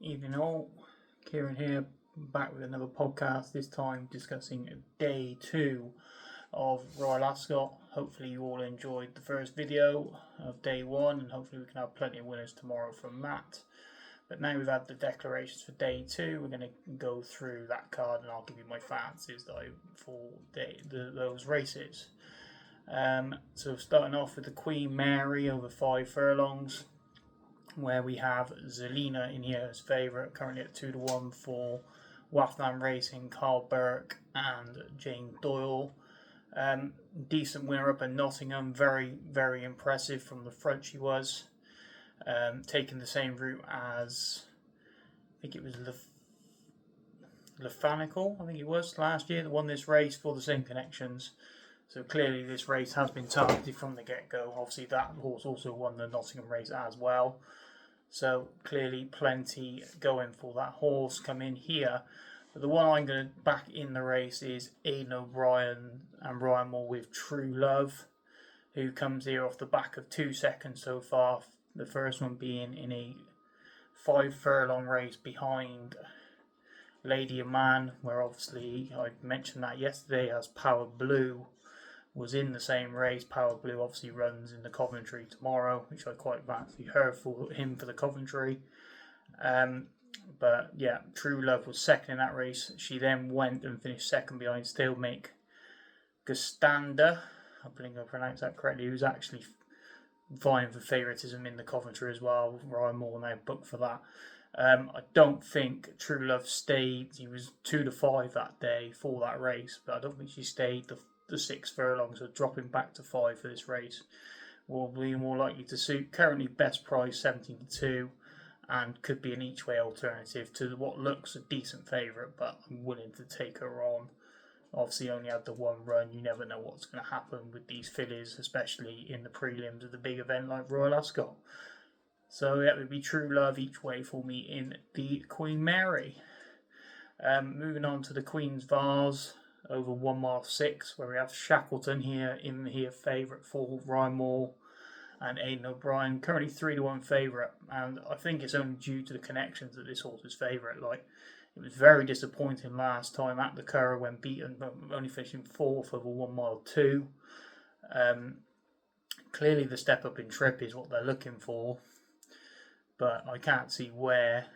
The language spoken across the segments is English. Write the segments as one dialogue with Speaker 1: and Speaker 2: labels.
Speaker 1: Evening all, Kieran here, back with another podcast, this time discussing day 2 of Royal Ascot. Hopefully you all enjoyed the first video of day 1 and hopefully we can have plenty of winners tomorrow from that. But now we've had the declarations for day 2, we're going to go through that card and I'll give you my fancies for those races. So starting off with the Queen Mary over 5 furlongs, where we have Zelina in here as favourite, currently at 2-1 for Watham Racing, Carl Burke and Jane Doyle. Decent winner up in Nottingham, very, very impressive from the front she was. Taking the same route as, I think it was Lefanical, I think it was, last year, that won this race for the same connections. So clearly this race has been targeted from the get-go. Obviously that horse also won the Nottingham race as well. So clearly plenty going for that horse come in here. But the one I'm going to back in the race is Aidan O'Brien and Ryan Moore with True Love, who comes here off the back of 2 seconds so far. The first one being in a 5 furlong race behind Lady of Man, where obviously I mentioned that yesterday as Power Blue was in the same race. Power Blue obviously runs in the Coventry tomorrow, which I quite fancy her for him for the Coventry. But yeah, True Love was second in that race. She then went and finished second behind Stalemake Gustanda, I believe I pronounced that correctly, who's actually vying for favouritism in the Coventry as well. Ryan Moore now booked for that. I don't think True Love stayed. He was 2-5 that day for that race, but I don't think she stayed the 6 furlongs, so dropping back to 5 for this race will be more likely to suit. Currently best price 17-2 and could be an each way alternative to what looks a decent favourite, but I'm willing to take her on. Obviously only had the one run, you never know what's going to happen with these fillies, especially in the prelims of the big event like Royal Ascot. So that would be True Love each way for me in the Queen Mary. Moving on to the Queen's Vase over 1 mile 6, where we have Shackleton here favourite for Ryan Moore and Aidan O'Brien, currently 3-1 favourite, and I think it's only due to the connections that this horse is favourite. Like, it was very disappointing last time at the Curragh when beaten, but only finishing 4th over 1 mile 2. Clearly the step up in trip is what they're looking for, but I can't see where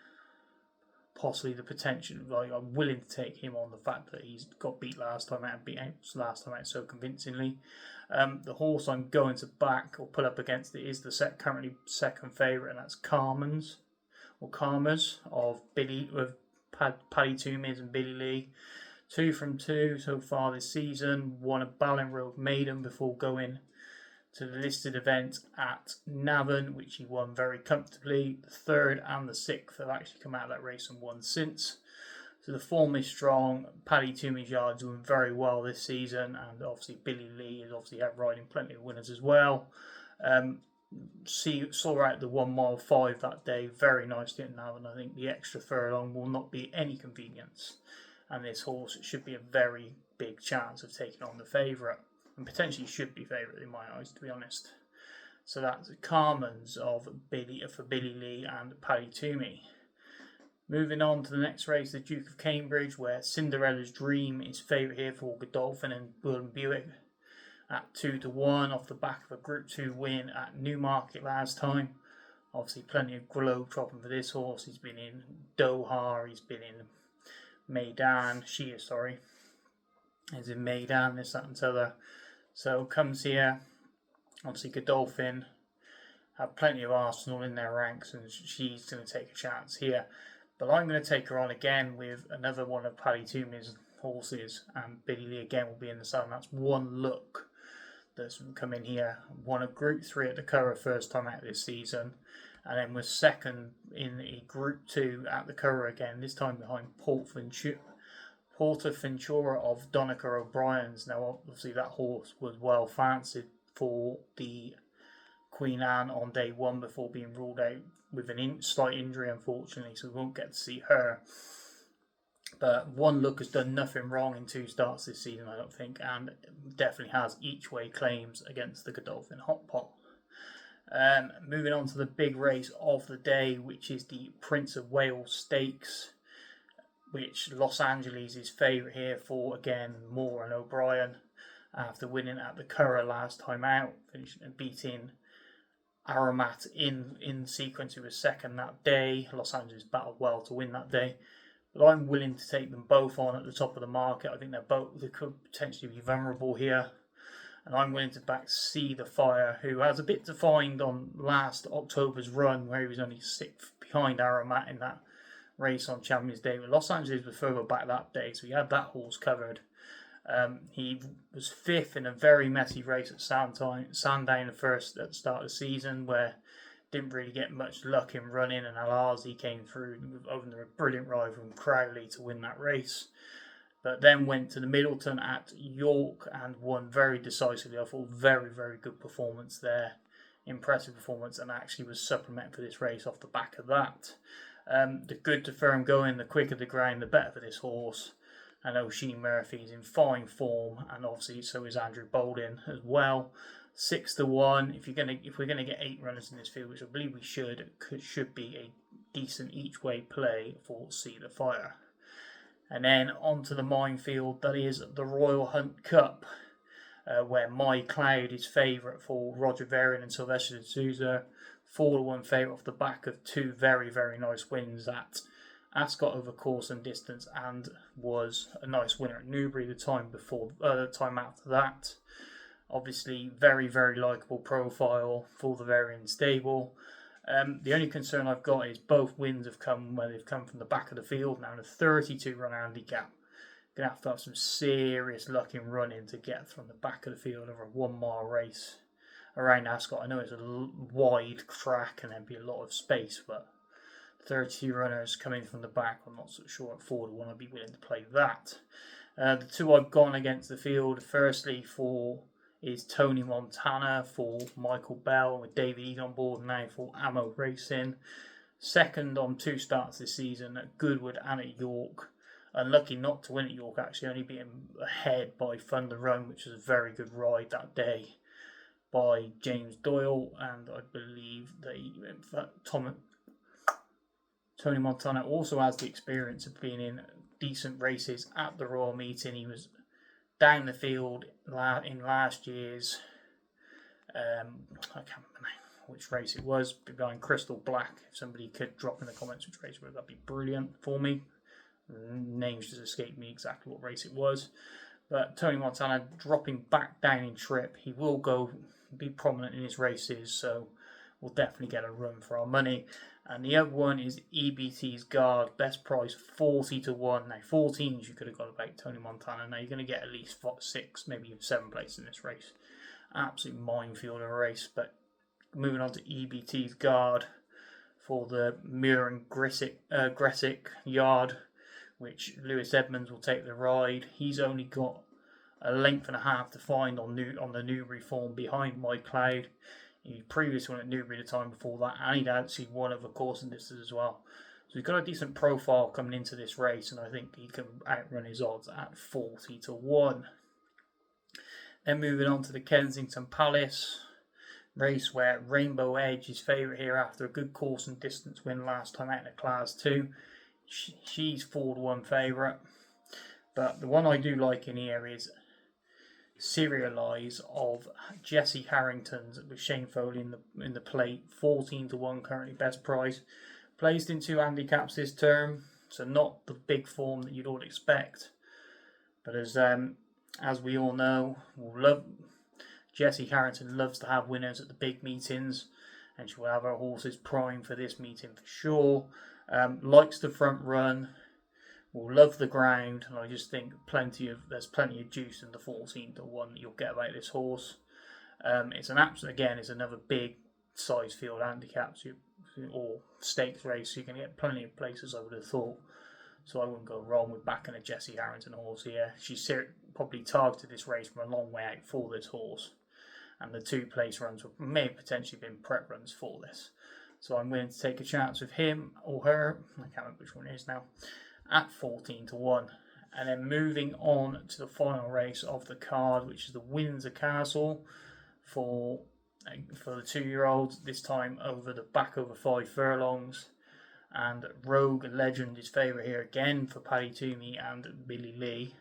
Speaker 1: possibly the potential. Like, I'm willing to take him on the fact that he's got beat last time out and beat last time out so convincingly. The horse I'm going to back or put up against it is the currently second favourite, and that's Carmen's or Karma's of Paddy Toomis and Billy Lee. 2 from 2 so far this season. Won a Balling Road Maiden before going to the listed event at Navan, which he won very comfortably. The 3rd and the 6th have actually come out of that race and won since. So the form is strong. Paddy Toomis Yard's doing very well this season, and obviously Billy Lee is obviously out riding plenty of winners as well. Saw out the 1 mile 5 that day, very nicely at Navan. I think the extra furlong will not be any convenience, and this horse should be a very big chance of taking on the favourite. And potentially should be favourite in my eyes, to be honest. So that's Carmen's for Billy Lee and Paddy Toomey. Moving on to the next race, the Duke of Cambridge, where Cinderella's Dream is favourite here for Godolphin and Bull and Buick at 2-1 off the back of a Group 2 win at Newmarket last time. Obviously plenty of globe tropping for this horse. He's been in Doha, he's been in Meydan, is in Meydan, this, that and t'other. So comes here, obviously Godolphin have plenty of Arsenal in their ranks and she's going to take a chance here. But I'm going to take her on again with another one of Paddy Toomis' horses, and Billy Lee again will be in the sun. That's One Look that's come in here. Won a Group 3 at the Curragh first time out this season, and then was second in a Group 2 at the Curragh again, this time behind Portaventura of Donica O'Brien's. Now obviously that horse was well fancied for the Queen Anne on day 1 before being ruled out with a slight injury, unfortunately, so we won't get to see her. But One Look has done nothing wrong in 2 starts this season, I don't think, and definitely has each way claims against the Godolphin Hot Pot. Moving on to the big race of the day, which is the Prince of Wales Stakes, which Los Angeles is favourite here for, again, Moore and O'Brien, after winning at the Curragh last time out, finishing and beating Aromat in sequence, who was second that day. Los Angeles battled well to win that day. But I'm willing to take them both on at the top of the market. I think they could potentially be vulnerable here. And I'm willing to back See the Fire, who has a bit to find on last October's run, where he was only 6th behind Aromat in that race on Champions Day. But Los Angeles was further back that day, so he had that horse covered. He was 5th in a very messy race at Sandown first at the start of the season, where didn't really get much luck in running, and Alazi came through under a brilliant ride from Crowley to win that race. But then went to the Middleton at York and won very decisively. I thought very, very good performance there. Impressive performance, and actually was supplemented for this race off the back of that. The good to firm going, the quicker the ground, the better for this horse. And Oisin Murphy's in fine form, and obviously so is Andrew Bolden as well. 6-1. If we're gonna get 8 runners in this field, which I believe we should be a decent each way play for See the Fire. And then onto the minefield, that is the Royal Hunt Cup, where My Cloud is favourite for Roger Varian and Sylvester de Souza. 4-1 favourite off the back of 2 very, very nice wins at Ascot over course and distance, and was a nice winner at Newbury the time after that. Obviously, very, very likeable profile for the Varian stable. The only concern I've got is both wins have come where they've come from the back of the field. Now in a 32 run handicap, going to have some serious luck in running to get from the back of the field over a 1 mile race around Ascot. I know it's a wide track and there'd be a lot of space, but 32 runners coming from the back, I'm not so sure at 4-1 I'd be willing to play that. The 2 I've gone against the field, firstly is Tony Montana for Michael Bell, with David Eade on board now for Ammo Racing. Second on 2 starts this season at Goodwood and at York. Unlucky not to win at York, actually, only being ahead by Thunder Run, which was a very good ride that day by James Doyle, and I believe Tony Montana also has the experience of being in decent races at the Royal Meeting. He was down the field in last year's, I can't remember which race it was, behind Crystal Black. If somebody could drop in the comments which race it was, that'd be brilliant for me. Names just escaped me exactly what race it was. But Tony Montana dropping back down in trip, he will be prominent in his races, so we'll definitely get a run for our money. And the other one is EBT's Guard, best price 40-1. Now 14s you could have got about Tony Montana. Now you're going to get at least 6, maybe even 7 places in this race. Absolute minefield of a race. But moving on to EBT's Guard for the Muir and Gressick Yard, which Lewis Edmonds will take the ride. He's only got a length and a half to find on the Newbury form behind My Cloud. He previously won at Newbury the time before that, and he'd actually won over course and distance as well. So he's got a decent profile coming into this race, and I think he can outrun his odds at 40-1. Then moving on to the Kensington Palace race, where Rainbow Edge is favourite here after a good course and distance win last time out in Class 2. She's 4-1 favourite. But the one I do like in here is Serialize of Jesse Harrington's with Shane Foley in the plate. 14-1 currently best price. Placed in 2 handicaps this term, so not the big form that you'd all expect. But as we all know, Jesse Harrington loves to have winners at the big meetings, and she will have her horses primed for this meeting for sure. Likes the front run. Will love the ground, and I just think there's plenty of juice in the 14-1 that you'll get about this horse. It's it's another big size field handicap or stakes race, so you can get plenty of places, I would have thought. So I wouldn't go wrong with backing a Jesse Harrington horse here. She's probably targeted this race from a long way out for this horse, and the 2 place runs may have potentially been prep runs for this. So I'm willing to take a chance with him or her. I can't remember which one it is now. At 14-1. And then moving on to the final race of the card, which is the Windsor Castle for for the 2-year-olds, this time over the back over 5 furlongs. And Rogue Legend is favourite here again for Paddy Toomey and Billy Lee.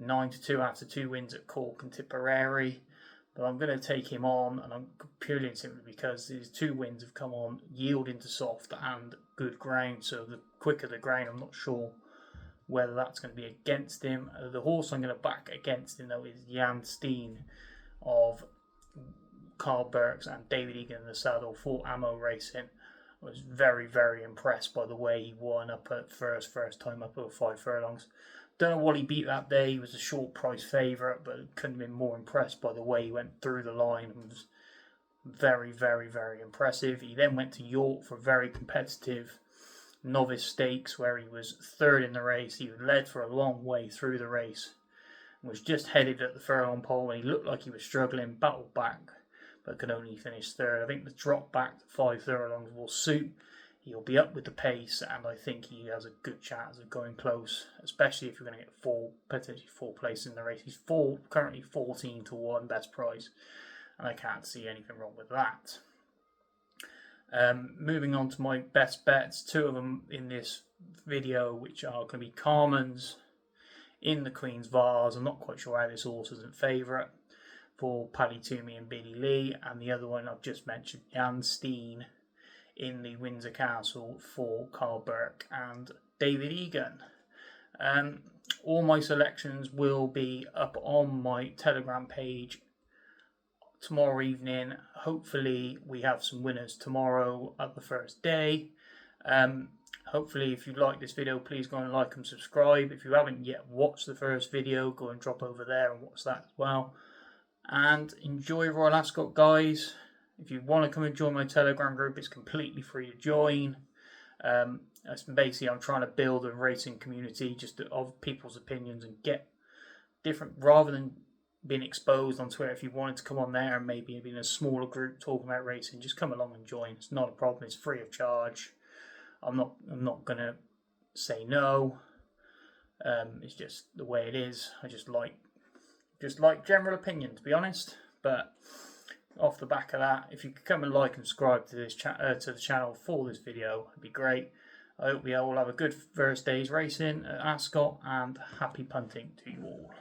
Speaker 1: 9-2 after 2 wins at Cork and Tipperary. But I'm going to take him on, and I'm purely and simply because these 2 wins have come on yielding to soft and good ground. So the quicker the ground, I'm not sure whether that's going to be against him. The horse I'm going to back against him, though, is Jan Steen of Carl Burks and David Egan in the saddle for Ammo Racing. I was very, very impressed by the way he won up at first time up over 5 furlongs. Don't know what he beat that day. He was a short price favourite, but couldn't have been more impressed by the way he went through the line. It was very, very, very impressive. He then went to York for a very competitive novice stakes where he was 3rd in the race. He was led for a long way through the race and was just headed at the furlong pole, and he looked like he was struggling, battled back, but could only finish 3rd. I think the drop back to 5 furlongs will suit. He'll be up with the pace, and I think he has a good chance of going close, especially if you're going to get potentially 4 places in the race. He's currently 14-1 best price, and I can't see anything wrong with that. Moving on to my best bets, 2 of them in this video, which are going to be Carmen's in the Queen's Vase. I'm not quite sure how this horse isn't favourite for Paddy Toomey and Billy Lee, and the other one I've just mentioned, Jan Steen, in the Windsor Castle for Carl Burke and David Egan. All my selections will be up on my Telegram page tomorrow evening. Hopefully we have some winners tomorrow at the first day. Hopefully if you like this video, please go and like and subscribe. If you haven't yet watched the first video, go and drop over there and watch that as well. And enjoy Royal Ascot, guys. If you want to come and join my Telegram group, it's completely free to join. Basically, I'm trying to build a racing community just of people's opinions and get different, rather than being exposed on Twitter. If you wanted to come on there and maybe be in a smaller group talking about racing, just come along and join. It's not a problem. It's free of charge. I'm not gonna say no. It's just the way it is. I just like general opinion, to be honest. But off the back of that, if you could come and like and subscribe to this to the channel for this video, it'd be great. I hope we all have a good first day's racing at Ascot, and happy punting to you all.